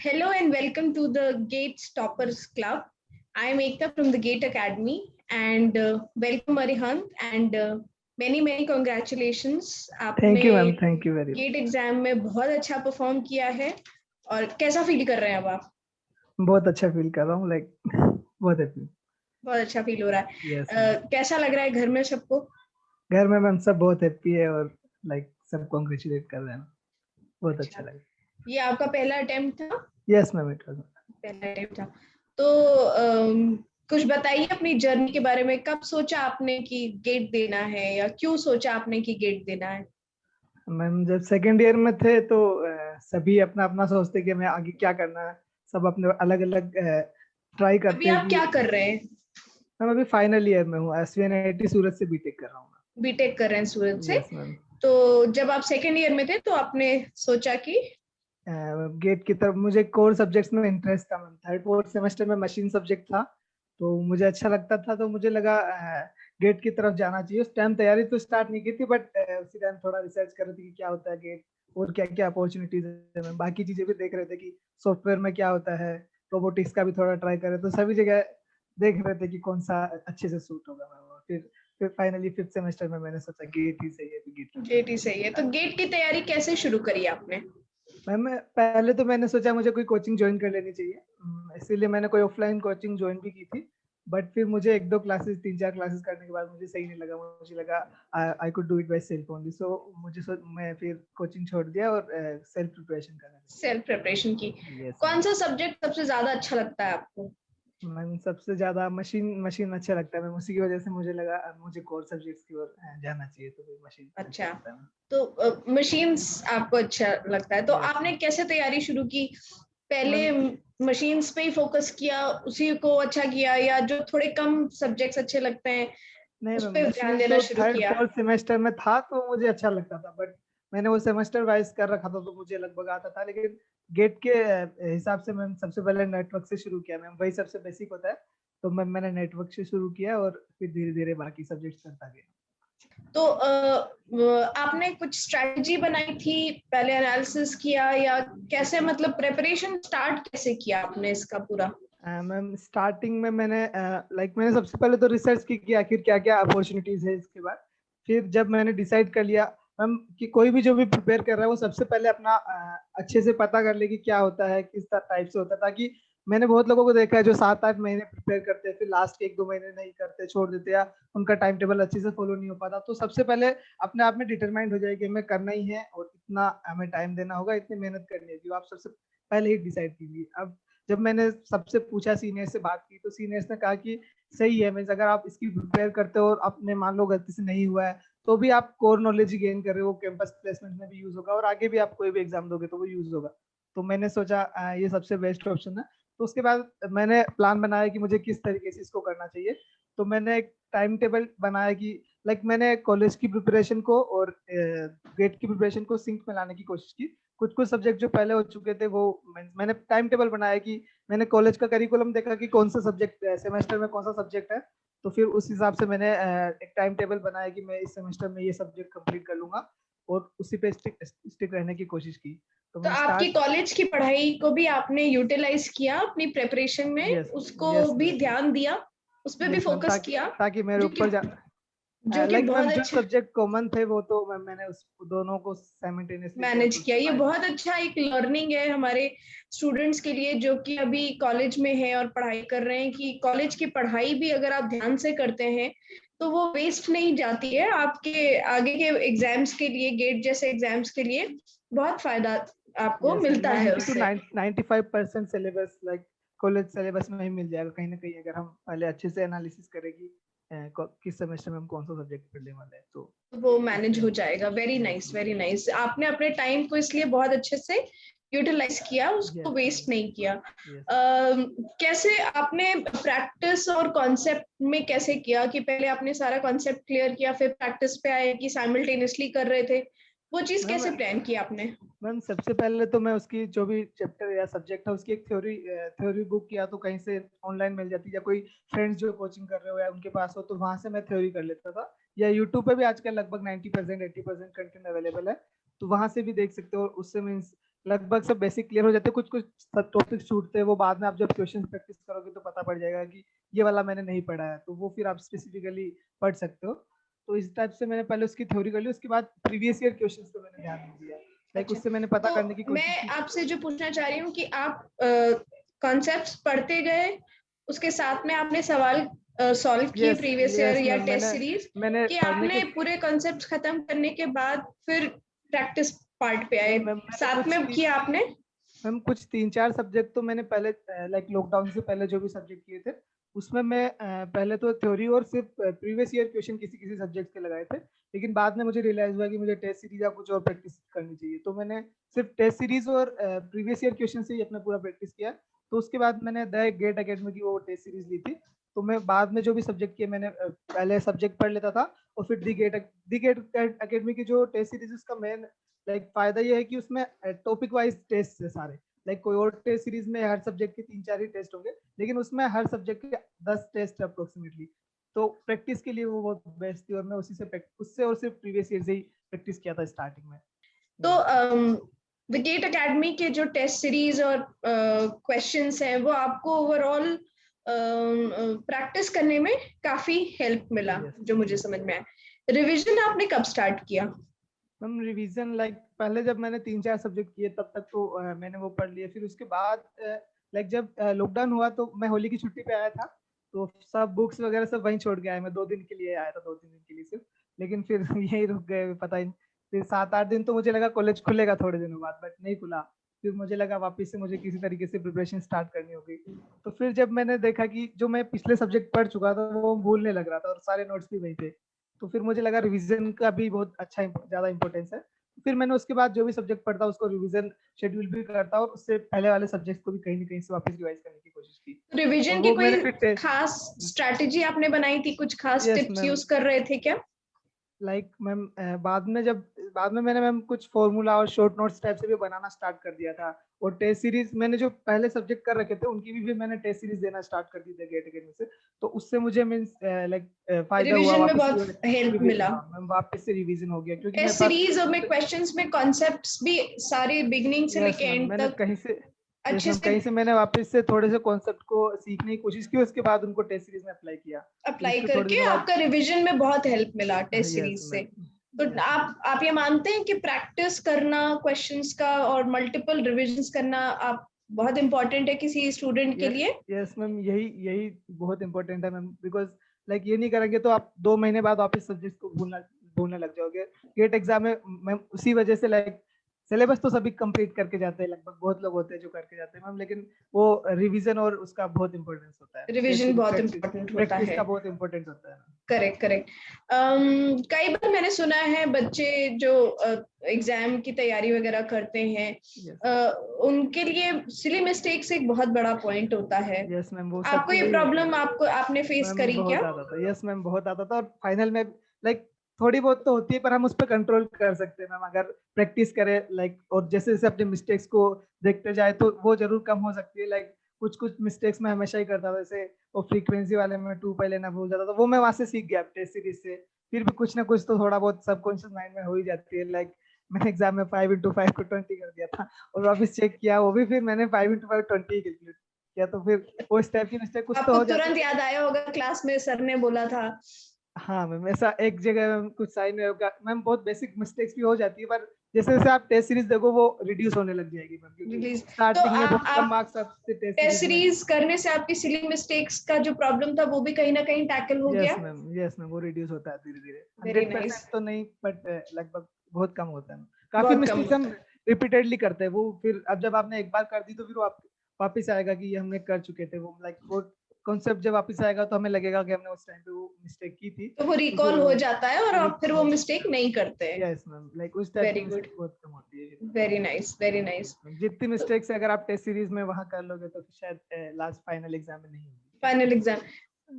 Hello and welcome to the GATE Toppers Club. I am Ekta from the GATE Academy and welcome Arihant and many congratulations. Thank you ma'am, आपने thank you very much. GATE exam में बहुत अच्छा perform किया है और कैसा feel कर रहे हैं अब आप? बहुत अच्छा फील कर रहा हूँ, लाइक बहुत हैप्पी. बहुत अच्छा फील हो रहा है. Yes, कैसा लग रहा है घर में सबको? घर में मैम सब बहुत हैप्पी है और लाइक सब कॉन्ग्रेचुलेट कर रहे हैं. बहुत अच्छा लगा. ये आपका पहला अटेम्प्ट था? यस मैम, इट वाज पहला अटेम्प्ट था. तो कुछ बताइए अपनी जर्नी के बारे में. कब सोचा आपने कि गेट देना है या क्यों सोचा आपने कि गेट देना है? मैम जब सेकंड ईयर में थे तो सभी अपना अपना सोचते कि मैं आगे क्या करना है. सब अपने अलग अलग ट्राई करते अभी हैं. आप क्या कर रहे हैं? मैम अभी फाइनल ईयर में हूँ. SVNIT सूरत से बीटेक कर रहा हूँ. बीटेक कर रहे हैं सूरत से? Yes ma'am. तो जब आप सेकंड ईयर में थे तो आपने सोचा कि गेट की तरफ मुझे कोर सब्जेक्ट्स में इंटरेस्ट था. मैम थर्ड फोर्थ सेमेस्टर में मशीन सब्जेक्ट था तो मुझे अच्छा लगता था, तो मुझे लगा गेट की तरफ जाना चाहिए. उस टाइम तैयारी तो स्टार्ट नहीं की थी, बट उसी टाइम थोड़ा रिसर्च कर रहे थे कि क्या होता है गेट और क्या क्या अपॉर्चुनिटीज है. मैम बाकी चीजें भी देख रहे थे कि सॉफ्टवेयर में क्या होता है, रोबोटिक्स का भी थोड़ा ट्राई कर रहे थे. तो सभी जगह देख रहे थे कि कौन सा अच्छे से सूट होगा. मैम फिर फाइनली फिफ्थ सेमेस्टर में मैंने सोचा गेट ही सही है. गेट ही सही है. तो गेट की तैयारी कैसे शुरू करी आपने? मैम पहले तो मैंने सोचा मुझे कोई कोचिंग ज्वाइन कर लेनी चाहिए, इसीलिए मैंने कोई ऑफलाइन कोचिंग ज्वाइन भी की थी. बट फिर मुझे एक दो क्लासेस 3-4 क्लासेस करने के बाद मुझे सही नहीं लगा. मुझे लगा I could do it by self only. So मैं फिर कोचिंग छोड़ दिया और सेल्फ प्रिपरेशन करना. सेल्फ प्रिपरेशन की. Yes, कौन सा सब्जेक्ट सबसे ज्यादा अच्छा लगता है आपको? मैम सबसे ज्यादा मशीन अच्छा लगता है. मैम उसी की वजह से मुझे लगा मुझे कोर सब्जेक्ट्स की ओर जाना चाहिए, तो फिर मशीन. अच्छा, तो मशीन्स आपको अच्छा लगता है. तो Yes, आपने कैसे तैयारी शुरू की? पहले मशीन्स पे ही फोकस किया, उसी को अच्छा किया, या जो थोड़े कम सब्जेक्ट्स अच्छे लगते हैं नहीं उस मैम, पे ध्यान देना तो शुरू थर्ड किया? फोर्थ सेमेस्टर में था तो मुझे अच्छा लगता था, बट मैंने वो सेमेस्टर वाइज कर रखा था तो मुझे लगभग आता था. लेकिन गेट के हिसाब से मैंने सबसे पहले नेटवर्क से शुरू किया. मैम वही सबसे बेसिक होता है, तो मैंने नेटवर्क से शुरू किया और फिर धीरे धीरे बाकी सब्जेक्ट्स करता गया. तो आपने कुछ स्ट्रेटजी बनाई थी, पहले एनालिसिस किया, या कैसे, मतलब प्रिपरेशन स्टार्ट कैसे किया आपने इसका पूरा? मैम स्टार्टिंग में मैंने सबसे पहले तो रिसर्च की कि आखिर क्या क्या अपॉर्चुनिटीज है. इसके बाद फिर जब मैंने डिसाइड कर लिया मैम कि कोई भी जो भी प्रिपेयर कर रहा है वो सबसे पहले अपना अच्छे से पता कर ले कि क्या होता है, किस टाइप से होता है. ताकि मैंने बहुत लोगों को देखा है जो 7-8 महीने प्रिपेयर करते हैं, फिर लास्ट के 1-2 महीने नहीं करते, छोड़ देते, या उनका टाइम टेबल अच्छे से फॉलो नहीं हो पाता. तो सबसे पहले अपने आप में डिटरमाइंड हो जाए कि हमें करना ही है और इतना हमें टाइम देना होगा, इतनी मेहनत करनी है, जो आप सबसे पहले ही डिसाइड कीजिए. अब जब मैंने सबसे पूछा, सीनियर से बात की, तो सीनियर्स ने कहा कि सही है. मीन्स अगर आप इसकी प्रिपेयर करते हो और आपने मान लो गलती से नहीं हुआ है तो भी आप कोर नॉलेज गेन कर रहे हो, कैंपस प्लेसमेंट में भी यूज होगा और आगे भी आप कोई भी एग्जाम दोगे तो वो यूज होगा. तो मैंने सोचा ये सबसे बेस्ट ऑप्शन है. तो उसके बाद मैंने प्लान बनाया कि मुझे किस तरीके से इसको करना चाहिए. तो मैंने एक टाइम टेबल बनाया कि मैंने कॉलेज की प्रिपरेशन को और गेट की प्रिपरेशन को सिंक में लाने की कोशिश की. कुछ सब्जेक्ट जो पहले हो चुके थे वो मैंने टाइम टेबल बनाया कि मैंने कॉलेज का करिकुलम देखा कि कौन सा सब्जेक्ट सेमेस्टर में कौन सा सब्जेक्ट है. तो फिर उस हिसाब से मैंने एक टाइम टेबल बनाया कि मैं इस सेमेस्टर में ये सब्जेक्ट कंप्लीट कर लूंगा और उसी पे स्टिक रहने की कोशिश की. तो आपकी कॉलेज की पढ़ाई को भी आपने यूटिलाइज किया अपनी प्रिपरेशन में? Yes, उसको yes, भी yes. ध्यान दिया, उस पे भी फोकस किया, ताकि मेरे ऊपर जो कि बहुत जो अच्छा सब्जेक्ट कॉमन थे वो तो मैंने उस दोनों को साइमल्टेनियसली मैनेज किया. ये बहुत अच्छा एक लर्निंग है हमारे स्टूडेंट्स के लिए जो कि अभी कॉलेज में है और पढ़ाई कर रहे हैं, कि कॉलेज की पढ़ाई भी अगर आप ध्यान से करते हैं तो वो वेस्ट नहीं जाती है. आपके आगे के एग्जाम्स के लिए, गेट जैसे एग्जाम्स के लिए बहुत फायदा आपको मिलता है उससे. 95% सिलेबस कॉलेज सिलेबस में ही मिल जाएगा कहीं ना कहीं, अगर हम पहले अच्छे से एनालिसिस करेंगे किस सेमेस्टर में हम कौन सा सब्जेक्ट पढ़ने वाले हैं तो वो मैनेज हो जाएगा. Very nice, very nice. आपने अपने टाइम को इसलिए बहुत अच्छे से यूटिलाइज किया, उसको वेस्ट नहीं किया. कैसे आपने प्रैक्टिस और कॉन्सेप्ट में कैसे किया, कि पहले आपने सारा कॉन्सेप्ट क्लियर किया फिर प्रैक्टिस पे आए, कि साइमल्टेनियसली कर रहे थे? वो चीज मैम कैसे प्लान की आपने? मैम सबसे पहले तो मैं उसकी जो भी चैप्टर या सब्जेक्ट है उसकी एक थ्योरी बुक या तो कहीं से ऑनलाइन मिल जाती है, या कोई फ्रेंड्स जो कोचिंग कर रहे हो या उनके पास हो तो वहां से मैं थ्योरी कर लेता था, या यूट्यूब पे भी आजकल लगभग 90% 80% कंटेंट अवेलेबल है, तो वहां से भी देख सकते हो। उससे मीन्स लगभग सब बेसिक क्लियर हो जाते हैं, कुछ कुछ टॉपिक छूटते हैं, वो बाद में आप जब क्वेश्चन प्रैक्टिस करोगे तो पता पड़ जाएगा कि ये वाला मैंने नहीं पढ़ा है, तो वो फिर आप स्पेसिफिकली पढ़ सकते हो। तो इस टाइप से मैंने पहले उसकी थ्योरी कर ली, उसके बाद प्रीवियस ईयर क्वेश्चंस पे मैंने ध्यान नहीं दिया, लाइक अच्छा, उससे मैंने पता तो करने की कोशिश मैं की। आपसे जो पूछना चाह रही हूँ कि आप कॉन्सेप्ट्स पढ़ते गए, उसके साथ में आपने सवाल सॉल्व किए यस प्रीवियस ईयर यस या मैम, टेस्ट मैंने सीरीज, मैंने कि पढ़ने के आपने पूरे कॉन्सेप्ट्स खत्म करने के बाद फिर प्रैक्टिस पार्ट पे आए, नहीं मैम, मैंने साथ में किया आपने? मैम कुछ 3-4 सब्जेक्ट तो मैंने पहले लाइक लॉकडाउन से पहले जो भी सब्जेक्ट किए थे उसमें मैं पहले तो थ्योरी और सिर्फ प्रीवियस ईयर क्वेश्चन किसी किसी सब्जेक्ट के लगाए थे, लेकिन बाद में मुझे रियलाइज हुआ कि मुझे टेस्ट सीरीज या कुछ और प्रैक्टिस करनी चाहिए, तो मैंने सिर्फ टेस्ट सीरीज और प्रीवियस ईयर क्वेश्चन से ही अपना पूरा प्रैक्टिस किया। तो उसके बाद मैंने द गेट अकेडमी की वो टेस्ट सीरीज ली थी, तो मैं बाद में जो भी सब्जेक्ट किए मैंने पहले सब्जेक्ट पढ़ लेता था, और फिर दी गेट अकेडमी की जो टेस्ट सीरीज उसका मेन लाइक फायदा ये है कि उसमें टॉपिक वाइज टेस्ट है सारे, लाइक कोई और टेस्ट सीरीज में हर सब्जेक्ट के 3-4 ही टेस्ट होंगे, लेकिन उसमें हर सब्जेक्ट के 10 टेस्ट अप्रोक्सीमेटली, तो प्रैक्टिस के लिए वो बहुत बेस्ट थी, और मैं उसी से उससे और सिर्फ प्रीवियस ईयर से ही प्रैक्टिस किया था स्टार्टिंग में। तो विकेट एकेडमी के जो टेस्ट सीरीज और क्वेश्चंस हैं वो आपको ओवरऑल प्रैक्टिस करने में काफी हेल्प मिला, यस जो मुझे यस समझ में आया। रिवीजन आपने कब स्टार्ट किया? मैम रिवीजन लाइक पहले जब मैंने 3-4 सब्जेक्ट किए तब तक तो मैंने वो पढ़ लिए, फिर उसके बाद लाइक जब लॉकडाउन हुआ तो मैं होली की छुट्टी पे आया था, तो सब बुक्स वगैरह सब वहीं छोड़ के आया, मैं 2 दिन के लिए आया था, 2-3 दिन के लिए सिर्फ, लेकिन फिर यहीं रुक गए, पता ही नहीं। फिर 7-8 दिन तो मुझे लगा कॉलेज खुलेगा थोड़े दिनों बाद, बट नहीं खुला। फिर मुझे लगा वापस से मुझे किसी तरीके से प्रिपरेशन स्टार्ट करनी होगी, तो फिर जब मैंने देखा कि जो मैं पिछले सब्जेक्ट पढ़ चुका था वो भूलने लग रहा था और सारे नोट्स भी वहीं थे, तो फिर मुझे लगा रिवीजन का भी बहुत अच्छा ज्यादा इंपॉर्टेंस है। फिर मैंने उसके बाद जो भी सब्जेक्ट पढ़ता उसको रिवीजन शेड्यूल भी करता और उससे पहले वाले सब्जेक्ट को भी कहीं ना कहीं से वापस रिवाइज करने की कोशिश की, और रिवीजन की वो कोई मैंने फिर खास स्ट्रैटेजी आपने बनाई थी, कुछ खास यस टिप्स मैम, यूज कर रहे थे क्या? लाइक मैम बाद में मैंने मैम कुछ फॉर्मूला और शॉर्ट नोट्स टाइप से भी बनाना स्टार्ट कर दिया था, और टेस्ट सीरीज मैंने जो पहले सब्जेक्ट कर रखे थे उनकी भी मैंने टेस्ट सीरीज देना स्टार्ट कर दी थी गेट अकेडमी से, तो उससे मुझे मीन्स लाइक फायदा हुआ रिवीजन में वापस बहुत हेल्प मिला। हाँ मैम वापस से रिवीजन हो गया क्योंकि मेरे टेस्ट पास सीरीज और में क्वेश्चंस में कॉन्सेप्ट्स भी सारे बिगनिंग से यस लेके मैम एंड मैंने तक कहीं से यस अच्छे मैम से कहीं से मैंने वापस से थोड़े से कॉन्सेप्ट को सीखने की कोशिश की, उसके बाद उनको टेस्ट सीरीज में अप्लाई किया, फिर अप्लाई उसके थोड़े करके दिनों बाद आपका रिवीजन में बहुत हेल्प मिला टेस्ट यस सीरीज से। मैम तो यस मैम आप ये मानते हैं कि प्रैक्टिस करना क्वेश्चंस का और मल्टीपल रिविजन्स करना आप बहुत इंपॉर्टेंट है किसी स्टूडेंट के लिए? यस मैम यही यही बहुत इंपॉर्टेंट है मैम, बिकॉज लाइक ये नहीं करेंगे तो आप 2 महीने बाद वापस सब्जेक्ट को भूलने लग जाओगे। गेट एग्जाम में मैम उसी वजह से लाइक सिलेबस तो सभी कंप्लीट करके जाते हैं, लगभग बहुत लोग होते हैं जो करके जाते हैं मैम, लेकिन वो रिवीजन और उसका बहुत इंपॉर्टेंस होता है, टेस्ट रिवीजन सीरीज बहुत प्रैक्टिस इंपॉर्टेंट होता प्रैक्टिस है। का बहुत इंपॉर्टेंस होता है। Correct correct. कई बार मैंने सुना है बच्चे जो एग्जाम की तैयारी वगैरह करते हैं, यस उनके लिए सिली मिस्टेक्स एक बहुत बड़ा पॉइंट होता है। यस मैम वो आपको सबके ये लिए होता प्रॉब्लम है आपने फेस मैम, करी क्या? बहुत आता था। यस मैम बहुत आता था, और फाइनल में लाइक थोड़ी बहुत तो होती है पर हम उस पर कंट्रोल कर सकते हैं मैम, अगर प्रैक्टिस करें लाइक, और जैसे जैसे अपने मिस्टेक्स को देखते जाए तो वो जरूर कम हो सकती है। लाइक कुछ कुछ मिस्टेक्स मैं हमेशा ही करता था, जैसे वो फ्रीक्वेंसी वाले में 2 पाई लेना भूल जाता था, वो मैं वहां से सीख गया टेस्ट सीरीज से। फिर भी कुछ ना कुछ तो थोड़ा बहुत सबकॉन्शियस माइंड में हो ही जाती है, लाइक मैंने एग्जाम में 5 into 5 को 20 कर दिया था, और वापस चेक किया वो भी फिर मैंने 5 into 5 20 कैलकुलेट किया, तो फिर वो स्टेप की मिस्टेक कुछ तो आपको हो जाती तुरंत है। याद आया होगा क्लास में सर ने बोला था। हाँ मैम ऐसा एक जगह मैम कुछ साइन में होगा मैम, बहुत बेसिक मिस्टेक्स भी हो जाती है, पर जैसे जैसे आप टेस्ट सीरीज देखो वो रिड्यूस होने लग जाएगी मैम, क्योंकि रिलीज। तो स्टार्टिंग में बहुत कम आप मार्क्स आपसे टेस्ट टेस्ट सीरीज में। सीरीज करने से आपकी सिली मिस्टेक्स का जो प्रॉब्लम था वो भी कहीं ना कहीं टैकल हो गया? यस मैम वो रिड्यूस होता है धीरे धीरे, वेरी 100% नाइस। तो नहीं बट लगभग बहुत कम होता है। काफी बहुत कम मिस्टेक्स होता हम है। रिपीटेडली करते हैं, वो फिर अब जब आपने एक बार कर दी तो फिर वो आप वापिस आएगा कि ये हमने कर चुके थे, वो लाइक वो कॉन्सेप्ट जब वापिस आएगा तो हमें लगेगा कि हमने उस टाइम पे वो मिस्टेक की थी, तो वो तो फिर रिकॉल हो वो जाता है और आप फिर वो यस मिस्टेक नहीं करते। यस मैम लाइक उस टाइप की वेरी गुड। मिस्टेक बहुत कम होती है। Very nice very nice. जितनी मिस्टेक्स अगर आप टेस्ट सीरीज में वहां कर लोगे तो शायद लास्ट फाइनल एग्जाम में नहीं होगी। फाइनल एग्जाम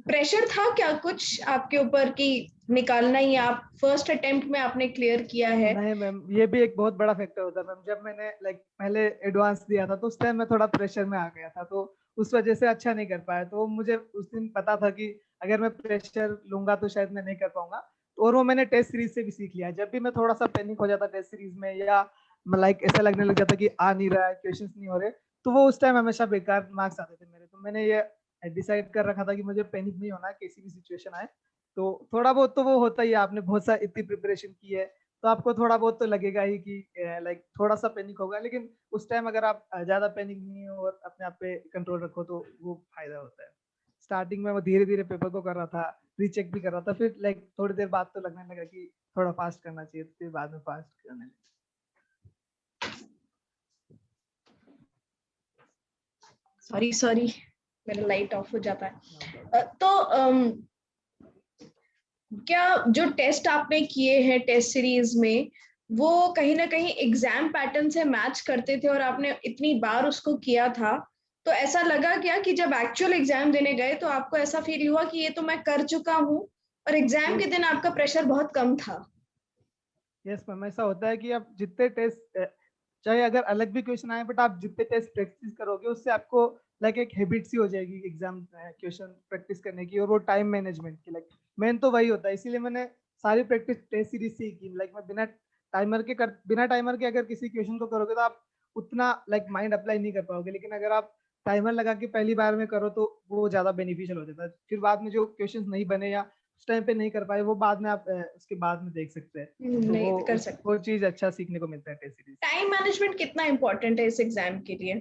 प्रेशर था क्या कुछ आपके ऊपर कि निकालना ही है? आप फर्स्ट अटेम्प्ट में आपने क्लियर किया है। नहीं मैम, ये भी एक बहुत बड़ा फैक्टर होता है मैम। जब मैंने पहले एडवांस दिया था तो उस टाइम मैं थोड़ा प्रेशर में आ गया था, तो उस वजह से अच्छा नहीं कर पाया। तो मुझे उस दिन पता था कि अगर मैं प्रेशर लूंगा तो शायद मैं नहीं कर पाऊंगा। तो और वो मैंने टेस्ट सीरीज से भी सीख लिया। जब भी मैं थोड़ा सा पैनिक हो जाता टेस्ट सीरीज में, या ऐसा लगने लग जाता कि आ नहीं रहा है, क्वेश्चन नहीं हो रहे, तो वो उस टाइम हमेशा बेकार मार्क्स आते थे मेरे। तो मैंने ये डिसाइड कर रखा था कि मुझे पैनिक नहीं होना किसी भी सिचुएशन आए। तो थोड़ा बहुत तो वो होता ही है, आपने बहुत सा इतनी प्रिपरेशन की है तो आपको थोड़ा बहुत तो लगेगा ही कि थोड़ा सा पैनिक होगा। लेकिन उस टाइम अगर आप ज्यादा पैनिक नहीं हो और अपने आप पे कंट्रोल रखो तो वो फायदा होता है। स्टार्टिंग में वो धीरे धीरे पेपर को कर रहा था, रीचेक भी कर रहा था, फिर थोड़ी देर बाद तो लगने लगा कि थोड़ा फास्ट करना चाहिए, फिर बाद में फास्ट करने लगा। सॉरी सॉरी, मेरा लाइट ऑफ हो जाता है। तो क्या जो टेस्ट आपने किए हैं टेस्ट सीरीज में, वो कहीं ना कहीं एग्जाम पैटर्न से मैच करते थे और आपने इतनी बार उसको किया था, तो ऐसा लगा क्या कि जब एक्चुअल एग्जाम देने गए तो आपको ऐसा फील हुआ कि ये तो मैं कर चुका हूँ, और एग्जाम के दिन आपका प्रेशर बहुत कम था? यस मैम, ऐसा होता है कि आप जितने टेस्ट, चाहे अगर अलग भी क्वेश्चन आए, बट आप जितने टेस्ट प्रैक्टिस करोगे उससे आपको एक हैबिट सी हो जाएगी एग्जाम क्वेश्चन प्रैक्टिस करने की, और वो टाइम मैनेजमेंट की। मेन तो वही होता है। इसीलिए मैंने सारी प्रैक्टिस टेस्ट सीरीज से ही की। मैं बिना टाइमर के अगर किसी क्वेश्चन को करोगे तो आप उतना माइंड अप्लाई नहीं कर पाओगे। लेकिन अगर आप टाइमर लगा के पहली बार में करो तो वो ज्यादा बेनिफिशियल हो जाता है। फिर बाद में जो क्वेश्चन नहीं बने या उस टाइम पे नहीं कर पाए, वो बाद में आप उसके बाद में देख सकते हैं। तो नहीं कर वो सकते। चीज अच्छा सीखने को मिलता है टेस्ट सीरीज। टाइम मैनेजमेंट कितना इम्पोर्टेंट है इस एग्जाम के लिए?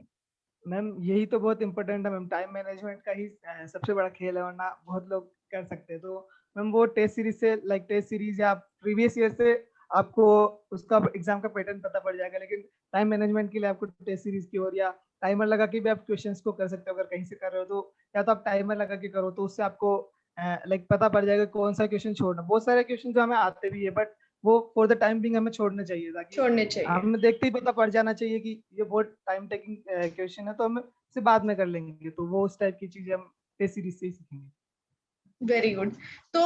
मैम यही तो बहुत इंपॉर्टेंट है मैम। टाइम मैनेजमेंट का ही सबसे बड़ा खेल है, वरना बहुत लोग कर सकते हैं। तो मैम वो टेस्ट सीरीज से टेस्ट सीरीज या प्रीवियस ईयर से आपको उसका एग्जाम का पैटर्न पता पड़ जाएगा। लेकिन टाइम मैनेजमेंट के लिए आपको टेस्ट सीरीज की ओर या टाइमर लगा के भी आप क्वेश्चंस को कर सकते हो। अगर कहीं से कर रहे हो तो या तो आप टाइमर लगा के करो, तो उससे आपको पता पड़ जाएगा कौन सा क्वेश्चन छोड़ना। बहुत सारे क्वेश्चन जो हमें आते भी है, बट वो फॉर द टाइम बिंग हमें छोड़ने चाहिए, ताकि छोड़ने चाहिए। हमें देखते ही पता पड़ जाना चाहिए कि ये बहुत टाइम टेकिंग क्वेश्चन है, तो हम इसे बाद में कर लेंगे। तो वो उस टाइप की चीजें हम टेस्ट सीरीज से ही सीखेंगे। Very good. तो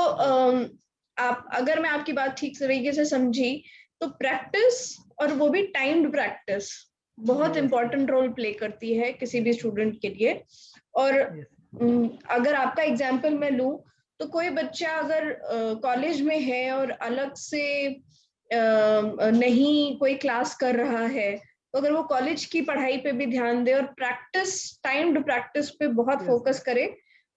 आप, अगर मैं आपकी बात ठीक तरीके से समझी, तो प्रैक्टिस, और वो भी टाइम्ड प्रैक्टिस, बहुत यस इंपॉर्टेंट रोल प्ले करती है किसी भी स्टूडेंट के लिए। और यस अगर आपका एग्जाम्पल मैं लूं, तो कोई बच्चा अगर कॉलेज में है और अलग से नहीं कोई क्लास कर रहा है, तो अगर वो कॉलेज की पढ़ाई पे भी ध्यान दे और प्रैक्टिस, टाइम्ड प्रैक्टिस पे बहुत यस फोकस करे,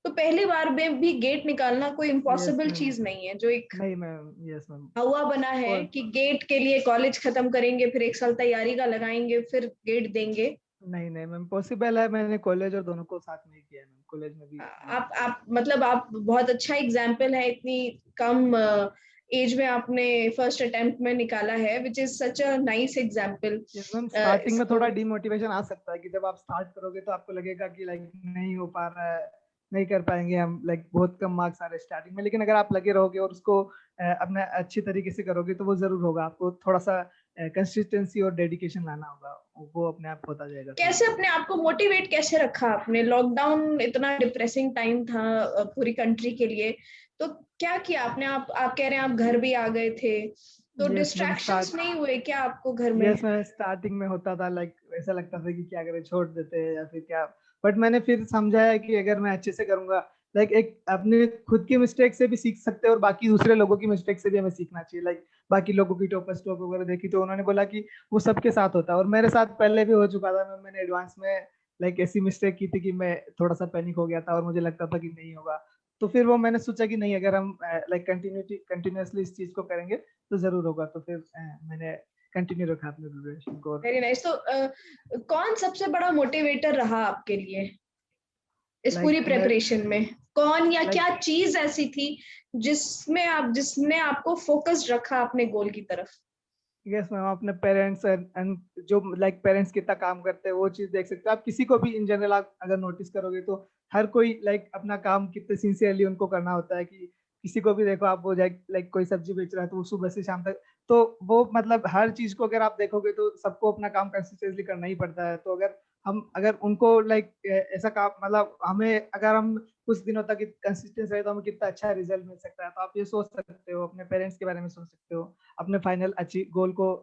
तो पहली बार में भी गेट निकालना कोई यस इम्पॉसिबल मैम। चीज नहीं है। जो एक नहीं मैम, यस मैम। हवा बना है और कि गेट के लिए कॉलेज खत्म करेंगे, फिर एक साल तैयारी का लगाएंगे, फिर गेट देंगे। नहीं नहीं मैम, पॉसिबल है। मैंने कॉलेज और दोनों को साथ में किया है मैम। कॉलेज में भी मैंने किया आप मतलब आप बहुत अच्छा एग्जाम्पल है, इतनी कम एज में आपने फर्स्ट अटेम्प्ट में निकाला है, which is such a nice example. है। यस मैम, स्टार्टिंग में इसको थोड़ा डिमोटिवेशन आ सकता है कि जब आप स्टार्ट करोगे तो आपको लगेगा कि नहीं हो पा रहा है, नहीं कर पाएंगे हम, बहुत कम मार्क्स आ रहे हैं स्टार्टिंग में। लेकिन अगर आप लगे रहोगे और उसको अपने अच्छी तरीके से करोगे तो वो जरूर होगा। आपको थोड़ा सा कंसिस्टेंसी और डेडिकेशन लाना होगा, वो अपने आप होता जाएगा फिर। कैसे अपने आप को मोटिवेट कैसे रखा आपने? लॉकडाउन इतना डिप्रेसिंग टाइम था पूरी कंट्री के लिए, तो क्या किया आपने? आप कह रहे हैं आप घर भी आ गए थे, तो यस मैम, डिस्ट्रैक्शंस नहीं हुए क्या आपको घर में? यस मैम, स्टार्टिंग में होता था। ऐसा लगता था कि क्या करें, छोड़ देते हैं या फिर क्या। बट मैंने फिर समझा है कि अगर मैं अच्छे से करूंगा, एक अपने खुद की मिस्टेक से भी सीख सकते हैं और बाकी दूसरे लोगों की मिस्टेक से भी हमें सीखना चाहिए। बाकी लोगों की टॉपर स्टॉप वगैरह देखी तो उन्होंने बोला कि वो सबके साथ होता है, और मेरे साथ पहले भी हो चुका था। मैंने एडवांस में ऐसी मिस्टेक की थी कि मैं थोड़ा सा पैनिक हो गया था और मुझे लगता था कि नहीं होगा। तो फिर वो मैंने सोचा कि नहीं, अगर हम कंटिन्यूसली इस चीज को करेंगे तो जरूर होगा। तो फिर मैंने कंटिन्यू रखा अपने प्रिपरेशन को। Very nice. तो कौन सबसे बड़ा मोटिवेटर रहा आपके लिए इस पूरी मैं प्रेपरेशन में? कौन या क्या लाइक चीज ऐसी थी जिसने आपको फोकस्ड रखा अपने गोल की तरफ? यस मैम, अपने पेरेंट्स एंड जो पेरेंट्स कितना काम करते हैं वो चीज देख सकते हो आप। किसी को भी इन जनरल आप अगर नोटिस करोगे तो हर कोई अपना काम कितने सिंसियरली उनको करना होता है कि किसी को भी देखो आप, वो लाइक कोई सब्जी बेच रहा है तो वो सुबह से शाम तक, तो वो मतलब हर चीज को अगर आप देखोगे तो सबको अपना काम कंसिस्टेंटली करना ही पड़ता है। तो अगर उनको लाइक ऐसा काम, मतलब हमें अगर हम कुछ दिनों तक कंसिस्टेंस रहे तो हमें कितना अच्छा रिजल्ट मिल सकता है। तो आप ये सोच सकते हो, अपने पेरेंट्स के बारे में सोच सकते हो, अपने फाइनल अचीव गोल को,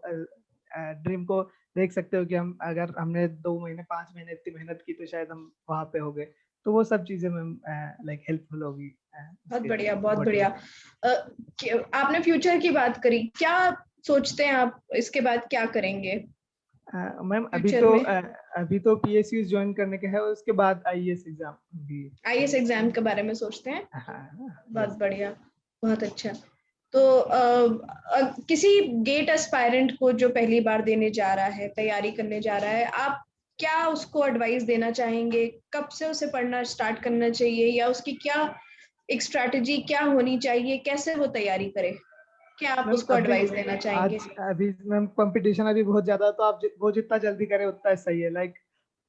ड्रीम को देख सकते हो कि हम अगर हमने 2 महीने 5 महीने इतनी मेहनत की तो शायद हम वहां पे हो गए। तो वो सब चीजें मैम लाइक हेल्पफुल होगी बहुत इसके बढ़िया, बहुत बढ़िया। मोटिवेशन। आपने फ्यूचर की बात करी, क्या सोचते हैं आप इसके बाद क्या करेंगे मैम फ्यूचर में? अभी तो पीएसयू ज्वाइन करने के है, और उसके बाद आईएएस एग्जाम भी। आईएएस एग्जाम के बारे में सोचते हैं। हाँ, बहुत यस। बढ़िया, बहुत अच्छा। तो किसी गेट एस्पायरेंट को जो पहली बार देने जा रहा है, तैयारी करने जा रहा है, आप क्या उसको एडवाइस देना चाहेंगे? कब से उसे पढ़ना स्टार्ट करना चाहिए, या उसकी क्या एक स्ट्रैटेजी क्या होनी चाहिए, कैसे वो तैयारी करे? क्या आप मैम उसको अभी एडवाइस देना चाहेंगे? आज अभी मैम कंपटीशन अभी बहुत ज्यादा है, तो आप वो जितना जल्दी करे उतना सही है। लाइक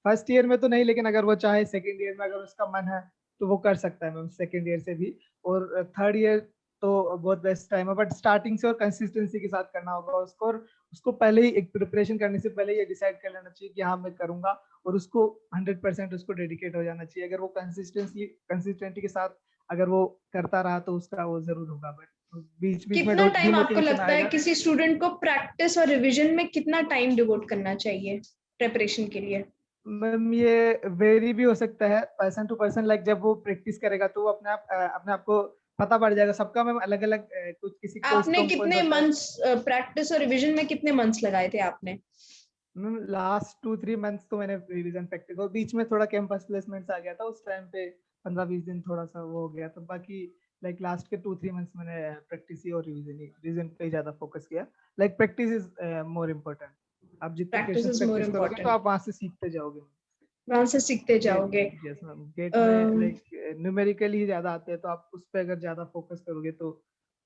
फर्स्ट ईयर में तो नहीं, लेकिन अगर वो चाहे सेकंड ईयर में, अगर उसका मन है तो वो कर सकता है मैम, सेकंड ईयर से भी। और थर्ड ईयर तो बहुत बेस्ट टाइम है, बट स्टार्टिंग से और कंसिस्टेंसी के साथ करना होगा उसको। और उसको पहले ही एक प्रिपरेशन करने से पहले ये डिसाइड कर लेना चाहिए कि हाँ मैं करूंगा, और उसको 100% उसको डेडिकेट हो जाना चाहिए। अगर वो कंसिस्टेंसी के साथ अगर वो करता रहा तो उसका वो जरूर होगा। बट बीच बीच में कितना टाइम आपको डिमोटिवेशन लगता है आएगा। किसी स्टूडेंट को प्रैक्टिस और रिवीजन में कितना टाइम डिवोट करना चाहिए प्रेपरेशन के लिए? मैम ये वेरी भी हो सकता है पर्सन टू पर्सन। लाइक जब वो प्रैक्टिस करेगा तो वो अपने आप को पता पड़ जाएगा। सबका मैम अलग अलग, कुछ किसी को आपने स्ट्रॉन्ग पॉइंट कितने होता है। मंथ्स प्रैक्टिस और रिवीजन में कितने मंथ्स लगाए थे आपने? मैम लास्ट 2-3 मंथ्स तो मैंने रिवीजन प्रैक्टिस, और बीच में थोड़ा कैंपस प्लेसमेंट्स आ गया था, उस टाइम पे 15-20 दिन थोड़ा सा वो हो गया। तो बाकी लाइक लास्ट के 2-3 मंथ्स मैंने प्रैक्टिस ही और रिवीजन पे ज्यादा फोकस किया। Like practice is more important. आप जितने practice questions is more practice करोगे तो इम्पोर्टेंट। आप वहां से सीखते जाओगे। वहां से सीखते गेट जाओगे। यस मैम, गेट में लाइक न्यूमेरिकली ज्यादा आते हैं, तो आप उस पर अगर ज्यादा फोकस करोगे तो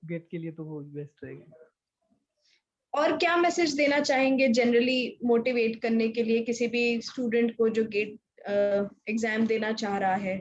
गेट के लिए तो वो बेस्ट रहेगा। और क्या मैसेज देना चाहेंगे जनरली मोटिवेट करने के लिए किसी भी स्टूडेंट को जो गेट एग्जाम देना चाह रहा है?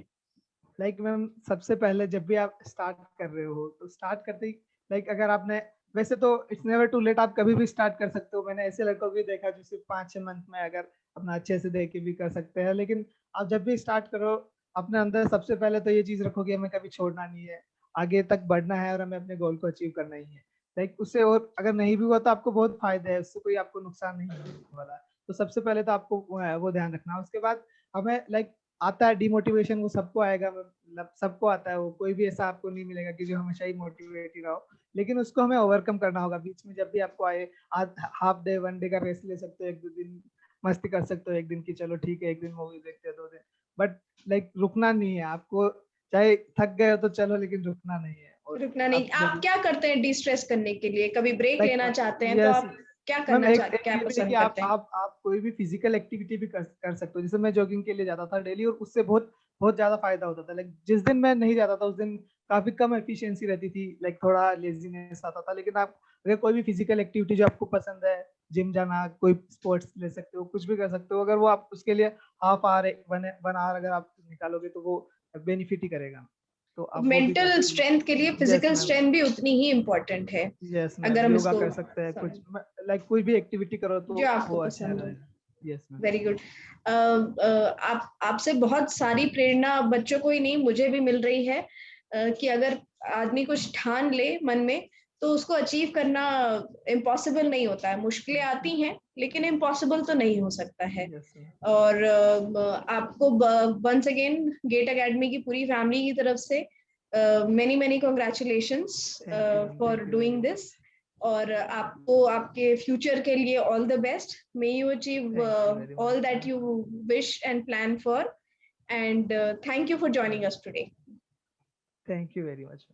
लाइक मैम सबसे पहले जब भी आप स्टार्ट कर रहे हो तो स्टार्ट करते ही, लाइक अगर आपने, वैसे तो इट्स नेवर टू लेट, आप कभी भी स्टार्ट कर सकते हो। मैंने ऐसे लड़कों को भी देखा जो सिर्फ 5-6 मंथ में अगर अपना अच्छे से दे के भी कर सकते हैं। लेकिन आप जब भी स्टार्ट करो, अपने अंदर सबसे पहले तो ये चीज रखो कि हमें कभी छोड़ना नहीं है, आगे तक बढ़ना है और हमें अपने गोल को अचीव करना ही है। लाइक उससे, और अगर नहीं भी हुआ तो आपको बहुत फायदा है, उससे कोई आपको नुकसान नहीं होने वाला। तो सबसे पहले तो आपको वो ध्यान रखना है। उसके बाद हमें लाइक आता है डिमोटिवेशन, वो सबको आएगा, मतलब सबको आता है वो, कोई भी ऐसा आपको नहीं मिलेगा कि जो हमेशा ही मोटिवेट ही रहो। लेकिन उसको हमें ओवरकम करना होगा। बीच में जब भी आपको आए, आज हाफ डे 1 डे का रेस्ट ले सकते हो, 1-2 दिन मस्ती कर सकते हो, एक दिन की चलो ठीक है, एक दिन मूवी देखते हैं, 2 दिन, बट लाइक रुकना नहीं है आपको। चाहे थक गए हो तो चलो, लेकिन रुकना नहीं है। और रुकना नहीं। आप आप जब क्या करते हैं डी स्ट्रेस करने के लिए? कभी ब्रेक लाइक लेना चाहते हैं तो यस आप क्या मैम, करना एक क्या ये भी है कि पसंद करते हैं? आप कोई भी फिजिकल एक्टिविटी भी कर सकते हो। जैसे मैं जॉगिंग के लिए जाता था डेली, और उससे बहुत बहुत ज्यादा फायदा होता था। लाइक जिस दिन मैं नहीं जाता था उस दिन काफी कम एफिशिएंसी रहती थी, लाइक थोड़ा लेजीनेस आता था। लेकिन आप अगर कोई भी फिजिकल एक्टिविटी जो आपको पसंद है, जिम जाना, कोई स्पोर्ट्स ले सकते हो, कुछ भी कर सकते हो, अगर वो आप उसके लिए हाफ आवर 1 आवर अगर आप निकालोगे तो वो बेनिफिट ही करेगा। तो आप वो भी कर मेंटल सकते स्ट्रेंथ के लिए हो। यस फिजिकल मैम, स्ट्रेंथ भी उतनी ही इम्पोर्टेंट है, यस अगर मैम, हम योगा इसको कर सकते हैं, कुछ समझ, लाइक कोई भी एक्टिविटी करो तो जो आपको वो अच्छा पसंद हो। रहेगा। Yes ma'am. Very good. आप आपसे बहुत सारी प्रेरणा बच्चों को ही नहीं, मुझे भी मिल रही है कि अगर आदमी कुछ ठान ले मन में तो उसको अचीव करना इम्पॉसिबल नहीं होता है। मुश्किलें आती हैं लेकिन इम्पॉसिबल तो नहीं हो सकता है। यस मैम, और आपको वंस अगेन गेट एकेडमी की पूरी फैमिली की तरफ से many many congratulations thank you ma'am, for thank you very doing much. This. और आपको आपके फ्यूचर के लिए all the best. May you achieve thank you very all much that ma'am. you wish and plan for. And thank you for joining us today. Thank you very much.